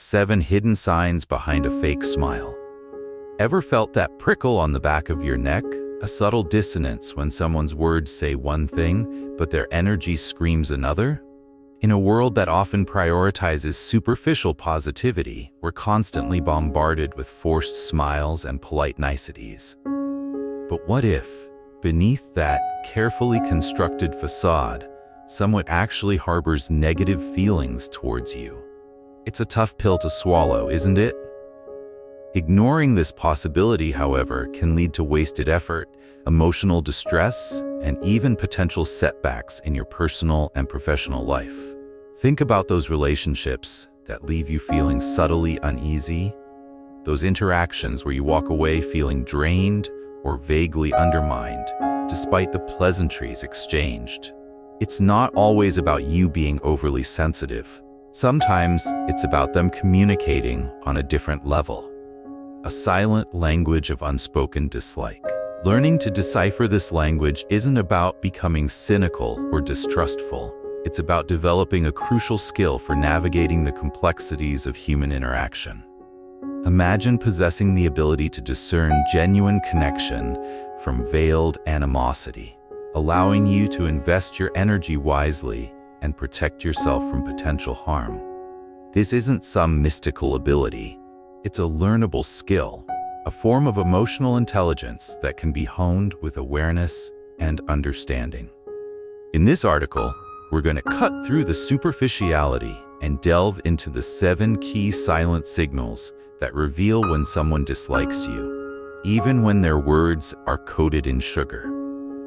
7 hidden signs behind a fake smile. Ever felt that prickle on the back of your neck? A subtle dissonance when someone's words say one thing, but their energy screams another? In a world that often prioritizes superficial positivity, we're constantly bombarded with forced smiles and polite niceties. But what if, beneath that carefully constructed facade, someone actually harbors negative feelings towards you? It's a tough pill to swallow, isn't it? Ignoring this possibility, however, can lead to wasted effort, emotional distress, and even potential setbacks in your personal and professional life. Think about those relationships that leave you feeling subtly uneasy, those interactions where you walk away feeling drained or vaguely undermined, despite the pleasantries exchanged. It's not always about you being overly sensitive. Sometimes it's about them communicating on a different level. A silent language of unspoken dislike. Learning to decipher this language isn't about becoming cynical or distrustful. It's about developing a crucial skill for navigating the complexities of human interaction. Imagine possessing the ability to discern genuine connection from veiled animosity, allowing you to invest your energy wisely and protect yourself from potential harm. This isn't some mystical ability. It's a learnable skill, a form of emotional intelligence that can be honed with awareness and understanding. In this article, we're going to cut through the superficiality and delve into the 7 key silent signals that reveal when someone dislikes you, even when their words are coated in sugar.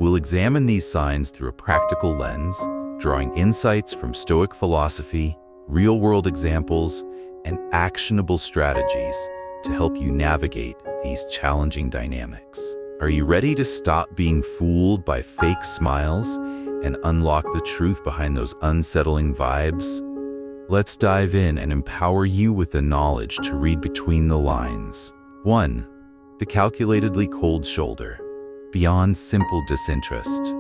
We'll examine these signs through a practical lens, drawing insights from Stoic philosophy, real-world examples, and actionable strategies to help you navigate these challenging dynamics. Are you ready to stop being fooled by fake smiles and unlock the truth behind those unsettling vibes? Let's dive in and empower you with the knowledge to read between the lines. 1. The calculatedly cold shoulder. Beyond simple disinterest.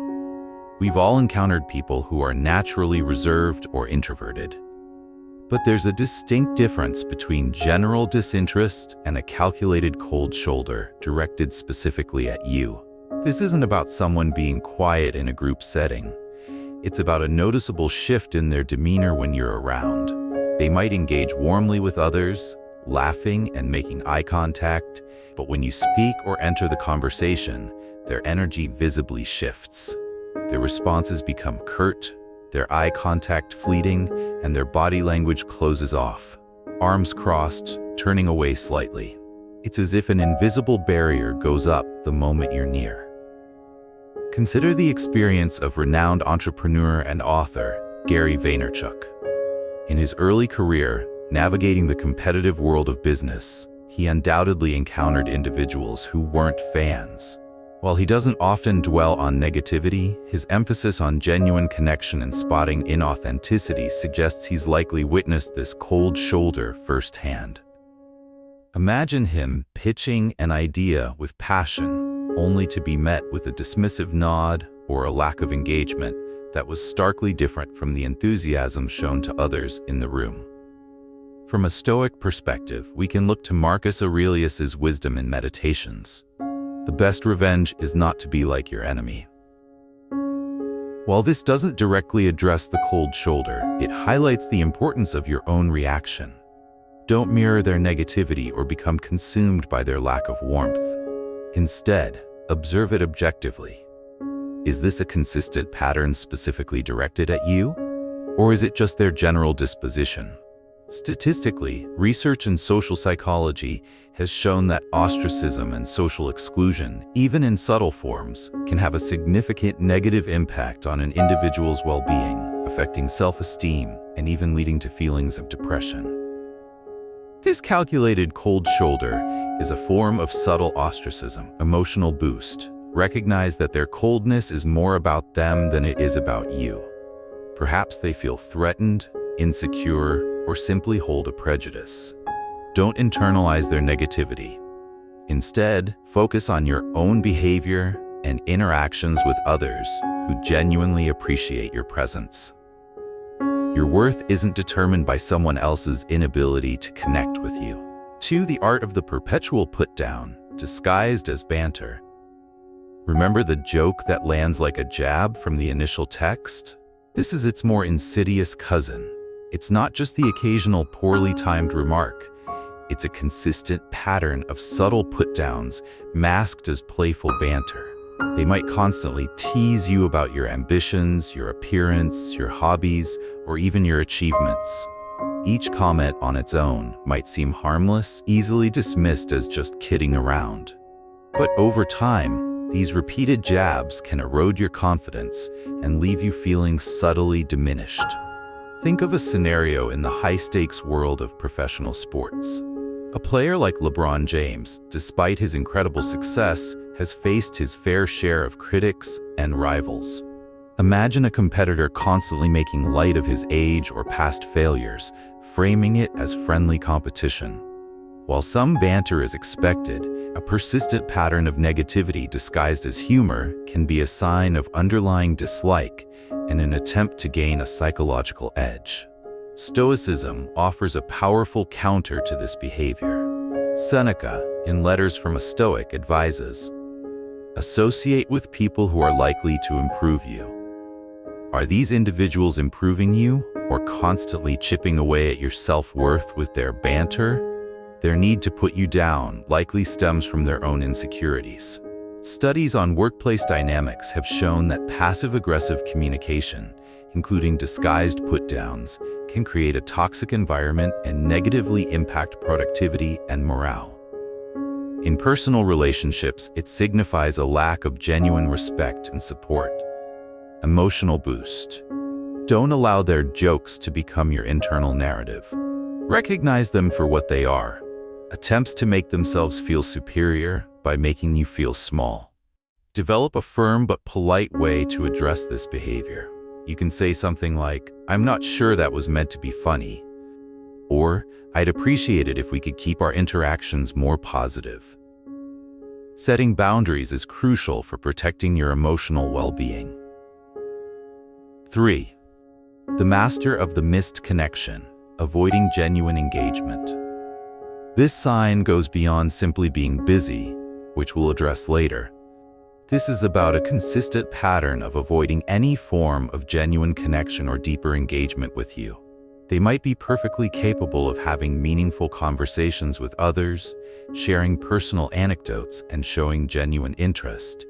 We've all encountered people who are naturally reserved or introverted. But there's a distinct difference between general disinterest and a calculated cold shoulder directed specifically at you. This isn't about someone being quiet in a group setting. It's about a noticeable shift in their demeanor when you're around. They might engage warmly with others, laughing and making eye contact, but when you speak or enter the conversation, their energy visibly shifts. Their responses become curt, their eye contact fleeting, and their body language closes off, arms crossed, turning away slightly. It's as if an invisible barrier goes up the moment you're near. Consider the experience of renowned entrepreneur and author Gary Vaynerchuk. In his early career, navigating the competitive world of business, he undoubtedly encountered individuals who weren't fans. While he doesn't often dwell on negativity, his emphasis on genuine connection and spotting inauthenticity suggests he's likely witnessed this cold shoulder firsthand. Imagine him pitching an idea with passion, only to be met with a dismissive nod or a lack of engagement that was starkly different from the enthusiasm shown to others in the room. From a Stoic perspective, we can look to Marcus Aurelius's wisdom in Meditations. The best revenge is not to be like your enemy. While this doesn't directly address the cold shoulder, it highlights the importance of your own reaction. Don't mirror their negativity or become consumed by their lack of warmth. Instead, observe it objectively. Is this a consistent pattern specifically directed at you? Or is it just their general disposition? Statistically, research in social psychology has shown that ostracism and social exclusion, even in subtle forms, can have a significant negative impact on an individual's well-being, affecting self-esteem and even leading to feelings of depression. This calculated cold shoulder is a form of subtle ostracism, emotional boost. Recognize that their coldness is more about them than it is about you. Perhaps they feel threatened, insecure, or simply hold a prejudice. Don't internalize their negativity. Instead, focus on your own behavior and interactions with others who genuinely appreciate your presence. Your worth isn't determined by someone else's inability to connect with you. 2. The art of the perpetual put-down, disguised as banter. Remember the joke that lands like a jab from the initial text? This is its more insidious cousin. It's not just the occasional poorly timed remark. It's a consistent pattern of subtle put-downs masked as playful banter. They might constantly tease you about your ambitions, your appearance, your hobbies, or even your achievements. Each comment on its own might seem harmless, easily dismissed as just kidding around. But over time, these repeated jabs can erode your confidence and leave you feeling subtly diminished. Think of a scenario in the high-stakes world of professional sports. A player like LeBron James, despite his incredible success, has faced his fair share of critics and rivals. Imagine a competitor constantly making light of his age or past failures, framing it as friendly competition. While some banter is expected, a persistent pattern of negativity disguised as humor can be a sign of underlying dislike and an attempt to gain a psychological edge. Stoicism offers a powerful counter to this behavior. Seneca, in Letters from a Stoic, advises, "Associate with people who are likely to improve you." Are these individuals improving you, or constantly chipping away at your self-worth with their banter? Their need to put you down likely stems from their own insecurities. Studies on workplace dynamics have shown that passive-aggressive communication, including disguised put-downs, can create a toxic environment and negatively impact productivity and morale. In personal relationships, it signifies a lack of genuine respect and support. Emotional boost. Don't allow their jokes to become your internal narrative. Recognize them for what they are: attempts to make themselves feel superior by making you feel small. Develop a firm but polite way to address this behavior. You can say something like, "I'm not sure that was meant to be funny," or "I'd appreciate it if we could keep our interactions more positive." Setting boundaries is crucial for protecting your emotional well-being. 3. The master of the missed connection, avoiding genuine engagement. This sign goes beyond simply being busy, which we'll address later. This is about a consistent pattern of avoiding any form of genuine connection or deeper engagement with you. They might be perfectly capable of having meaningful conversations with others, sharing personal anecdotes, and showing genuine interest.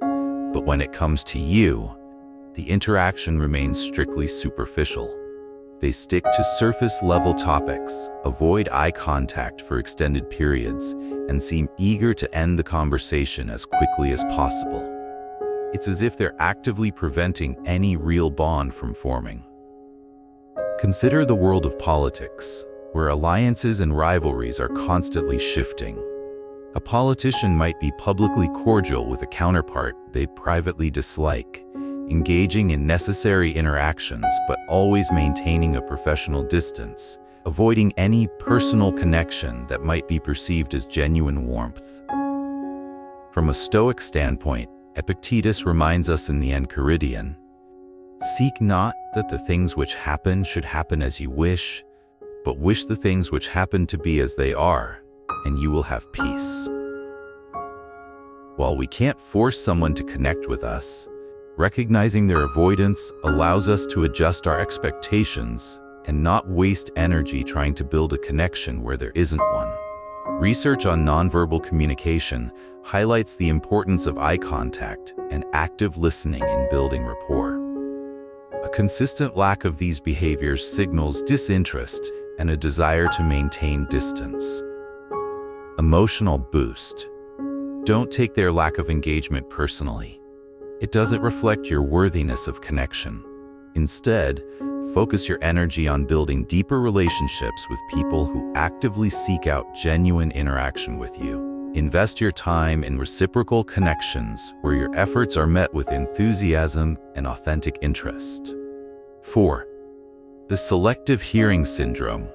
But when it comes to you, the interaction remains strictly superficial. They stick to surface-level topics, avoid eye contact for extended periods, and seem eager to end the conversation as quickly as possible. It's as if they're actively preventing any real bond from forming. Consider the world of politics, where alliances and rivalries are constantly shifting. A politician might be publicly cordial with a counterpart they privately dislike, engaging in necessary interactions but always maintaining a professional distance, avoiding any personal connection that might be perceived as genuine warmth. From a Stoic standpoint, Epictetus reminds us in the Enchiridion, "Seek not that the things which happen should happen as you wish, but wish the things which happen to be as they are, and you will have peace." While we can't force someone to connect with us, recognizing their avoidance allows us to adjust our expectations and not waste energy trying to build a connection where there isn't one. Research on nonverbal communication highlights the importance of eye contact and active listening in building rapport. A consistent lack of these behaviors signals disinterest and a desire to maintain distance. Emotional boost. Don't take their lack of engagement personally. It doesn't reflect your worthiness of connection. Instead, focus your energy on building deeper relationships with people who actively seek out genuine interaction with you. Invest your time in reciprocal connections where your efforts are met with enthusiasm and authentic interest. 4. The selective hearing syndrome,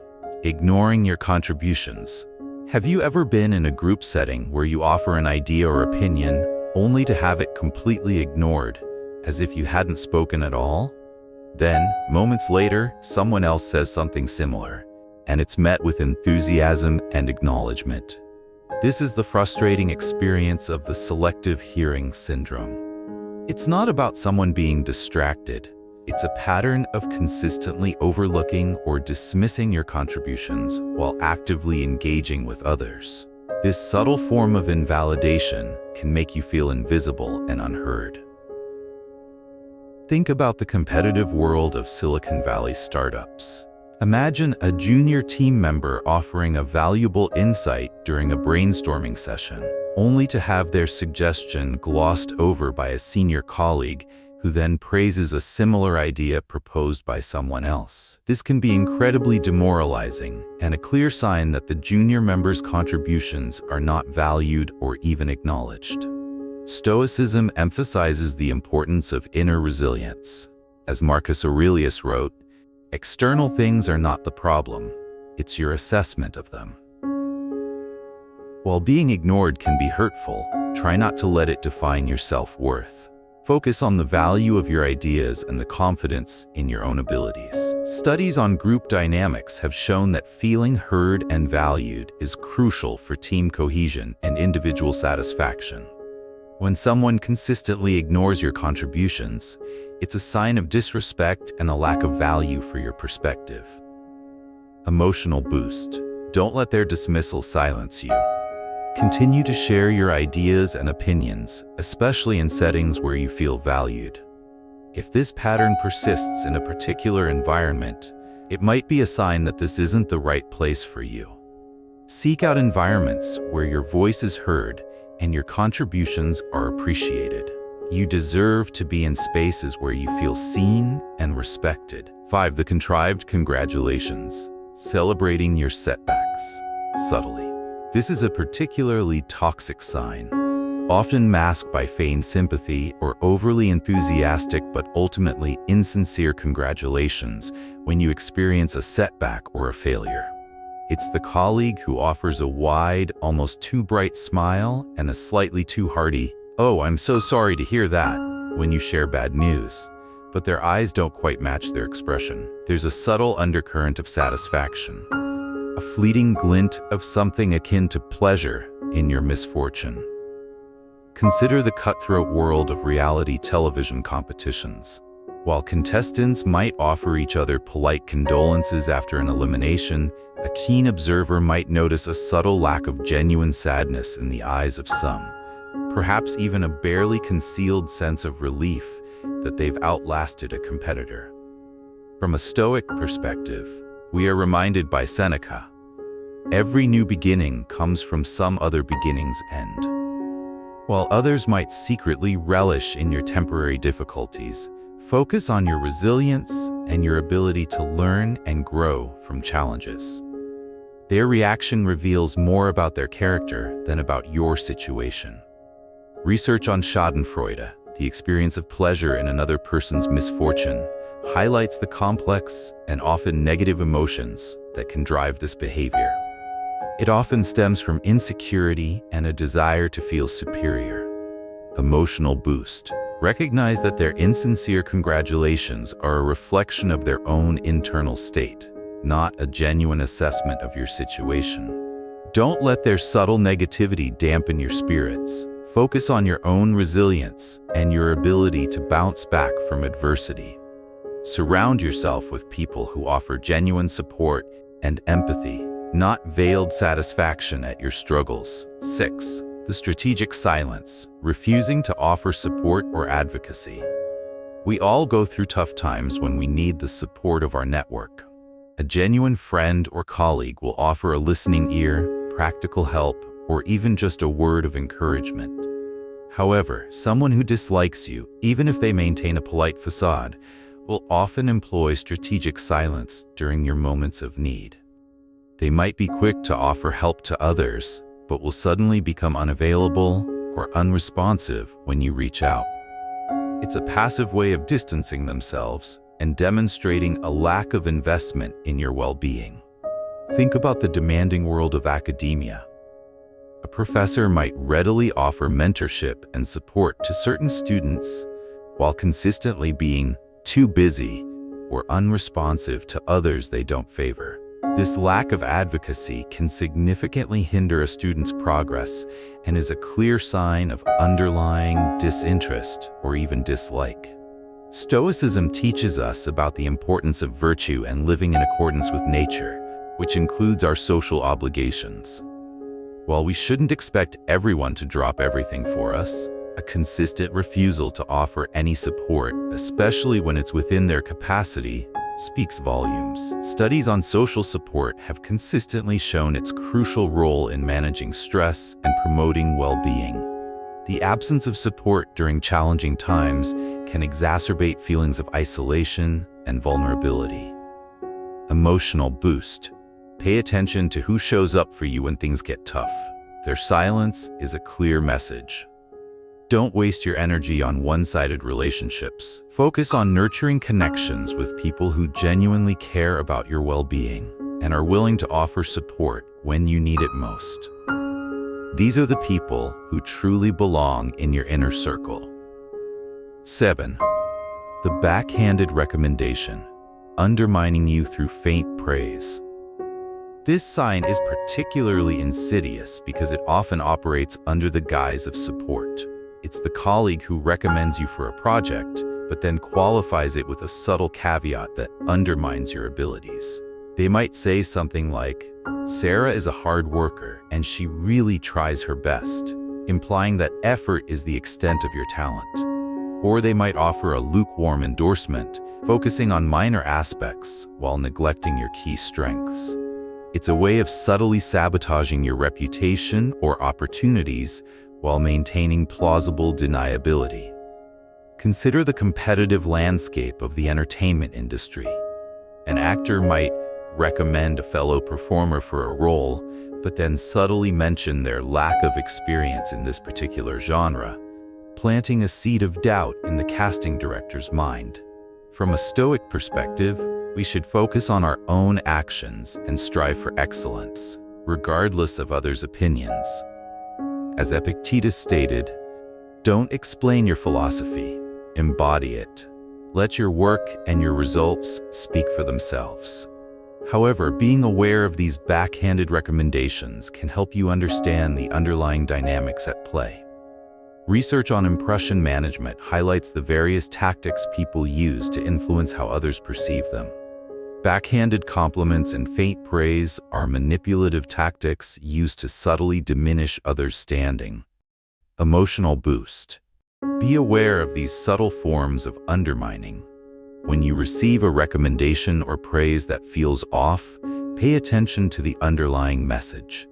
ignoring your contributions. Have you ever been in a group setting where you offer an idea or opinion only to have it completely ignored, as if you hadn't spoken at all? Then, moments later, someone else says something similar, and it's met with enthusiasm and acknowledgement. This is the frustrating experience of the selective hearing syndrome. It's not about someone being distracted. It's a pattern of consistently overlooking or dismissing your contributions while actively engaging with others. This subtle form of invalidation can make you feel invisible and unheard. Think about the competitive world of Silicon Valley startups. Imagine a junior team member offering a valuable insight during a brainstorming session, only to have their suggestion glossed over by a senior colleague who then praises a similar idea proposed by someone else. This can be incredibly demoralizing and a clear sign that the junior member's contributions are not valued or even acknowledged. Stoicism emphasizes the importance of inner resilience. As Marcus Aurelius wrote, "External things are not the problem, it's your assessment of them." While being ignored can be hurtful, try not to let it define your self-worth. Focus on the value of your ideas and the confidence in your own abilities. Studies on group dynamics have shown that feeling heard and valued is crucial for team cohesion and individual satisfaction. When someone consistently ignores your contributions, it's a sign of disrespect and a lack of value for your perspective. Emotional boost. Don't let their dismissal silence you. Continue to share your ideas and opinions, especially in settings where you feel valued. If this pattern persists in a particular environment, it might be a sign that this isn't the right place for you. Seek out environments where your voice is heard and your contributions are appreciated. You deserve to be in spaces where you feel seen and respected. 5. The Contrived congratulations. Celebrating your setbacks. Subtly. This is a particularly toxic sign, often masked by feigned sympathy or overly enthusiastic but ultimately insincere congratulations when you experience a setback or a failure. It's the colleague who offers a wide, almost too bright smile and a slightly too hearty, "Oh, I'm so sorry to hear that," when you share bad news, but their eyes don't quite match their expression. There's a subtle undercurrent of satisfaction, a fleeting glint of something akin to pleasure in your misfortune. Consider the cutthroat world of reality television competitions. While contestants might offer each other polite condolences after an elimination, a keen observer might notice a subtle lack of genuine sadness in the eyes of some, perhaps even a barely concealed sense of relief that they've outlasted a competitor. From a Stoic perspective, we are reminded by Seneca, every new beginning comes from some other beginning's end. While others might secretly relish in your temporary difficulties, focus on your resilience and your ability to learn and grow from challenges. Their reaction reveals more about their character than about your situation. Research on Schadenfreude, the experience of pleasure in another person's misfortune, highlights the complex and often negative emotions that can drive this behavior. It often stems from insecurity and a desire to feel superior. Emotional boost. Recognize that their insincere congratulations are a reflection of their own internal state, not a genuine assessment of your situation. Don't let their subtle negativity dampen your spirits. Focus on your own resilience and your ability to bounce back from adversity. Surround yourself with people who offer genuine support and empathy, not veiled satisfaction at your struggles. 6. The strategic silence, refusing to offer support or advocacy. We all go through tough times when we need the support of our network. A genuine friend or colleague will offer a listening ear, practical help, or even just a word of encouragement. However, someone who dislikes you, even if they maintain a polite facade, will often employ strategic silence during your moments of need. They might be quick to offer help to others, but will suddenly become unavailable or unresponsive when you reach out. It's a passive way of distancing themselves and demonstrating a lack of investment in your well-being. Think about the demanding world of academia. A professor might readily offer mentorship and support to certain students while consistently being too busy or unresponsive to others they don't favor. This lack of advocacy can significantly hinder a student's progress and is a clear sign of underlying disinterest or even dislike. Stoicism teaches us about the importance of virtue and living in accordance with nature, which includes our social obligations. While we shouldn't expect everyone to drop everything for us, a consistent refusal to offer any support, especially when it's within their capacity, speaks volumes. Studies on social support have consistently shown its crucial role in managing stress and promoting well-being. The absence of support during challenging times can exacerbate feelings of isolation and vulnerability. Emotional boost. Pay attention to who shows up for you when things get tough. Their silence is a clear message. Don't waste your energy on one-sided relationships. Focus on nurturing connections with people who genuinely care about your well-being and are willing to offer support when you need it most. These are the people who truly belong in your inner circle. 7. The backhanded recommendation, undermining you through faint praise. This sign is particularly insidious because it often operates under the guise of support. It's the colleague who recommends you for a project, but then qualifies it with a subtle caveat that undermines your abilities. They might say something like, "Sarah is a hard worker, and she really tries her best," implying that effort is the extent of your talent. Or they might offer a lukewarm endorsement, focusing on minor aspects while neglecting your key strengths. It's a way of subtly sabotaging your reputation or opportunities while maintaining plausible deniability. Consider the competitive landscape of the entertainment industry. An actor might recommend a fellow performer for a role, but then subtly mention their lack of experience in this particular genre, planting a seed of doubt in the casting director's mind. From a Stoic perspective, we should focus on our own actions and strive for excellence, regardless of others' opinions. As Epictetus stated, "Don't explain your philosophy, embody it. Let your work and your results speak for themselves." However, being aware of these backhanded recommendations can help you understand the underlying dynamics at play. Research on impression management highlights the various tactics people use to influence how others perceive them. Backhanded compliments and faint praise are manipulative tactics used to subtly diminish others' standing. Emotional boost. Be aware of these subtle forms of undermining. When you receive a recommendation or praise that feels off, pay attention to the underlying message.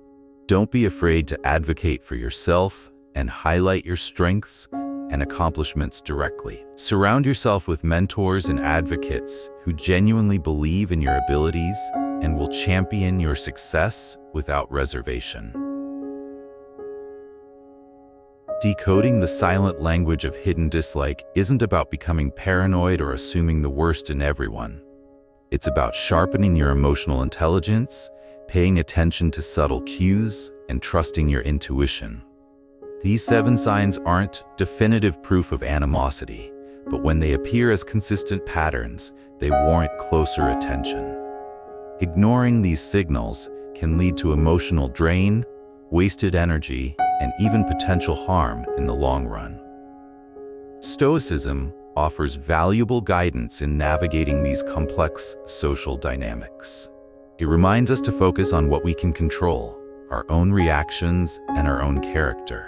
Don't be afraid to advocate for yourself and highlight your strengths and accomplishments directly. Surround yourself with mentors and advocates who genuinely believe in your abilities and will champion your success without reservation. Decoding the silent language of hidden dislike isn't about becoming paranoid or assuming the worst in everyone. It's about sharpening your emotional intelligence, paying attention to subtle cues, and trusting your intuition. These 7 signs aren't definitive proof of animosity, but when they appear as consistent patterns, they warrant closer attention. Ignoring these signals can lead to emotional drain, wasted energy, and even potential harm in the long run. Stoicism offers valuable guidance in navigating these complex social dynamics. It reminds us to focus on what we can control, our own reactions and our own character.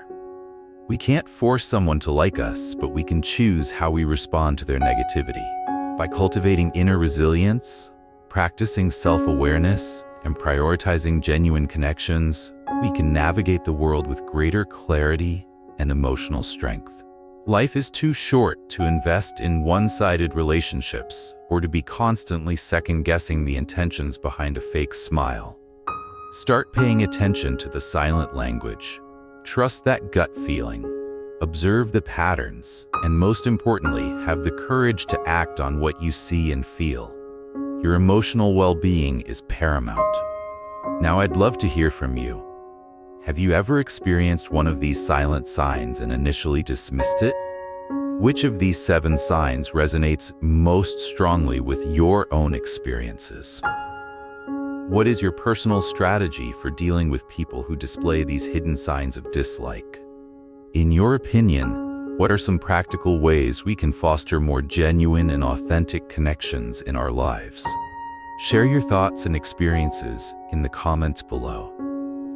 We can't force someone to like us, but we can choose how we respond to their negativity. By cultivating inner resilience, practicing self-awareness, and prioritizing genuine connections, we can navigate the world with greater clarity and emotional strength. Life is too short to invest in one-sided relationships or to be constantly second-guessing the intentions behind a fake smile. Start paying attention to the silent language. Trust that gut feeling. Observe the patterns, and most importantly, have the courage to act on what you see and feel. Your emotional well-being is paramount. Now I'd love to hear from you. Have you ever experienced one of these silent signs and initially dismissed it? Which of these 7 signs resonates most strongly with your own experiences? What is your personal strategy for dealing with people who display these hidden signs of dislike? In your opinion, what are some practical ways we can foster more genuine and authentic connections in our lives? Share your thoughts and experiences in the comments below.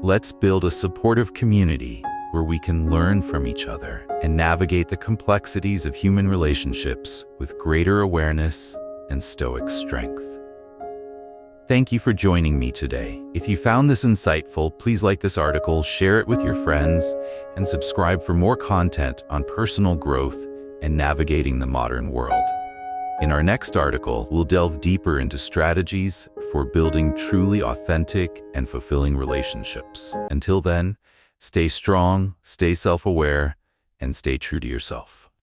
Let's build a supportive community where we can learn from each other and navigate the complexities of human relationships with greater awareness and Stoic strength. Thank you for joining me today. If you found this insightful, please like this article, share it with your friends, and subscribe for more content on personal growth and navigating the modern world. In our next article, we'll delve deeper into strategies for building truly authentic and fulfilling relationships. Until then, stay strong, stay self-aware, and stay true to yourself.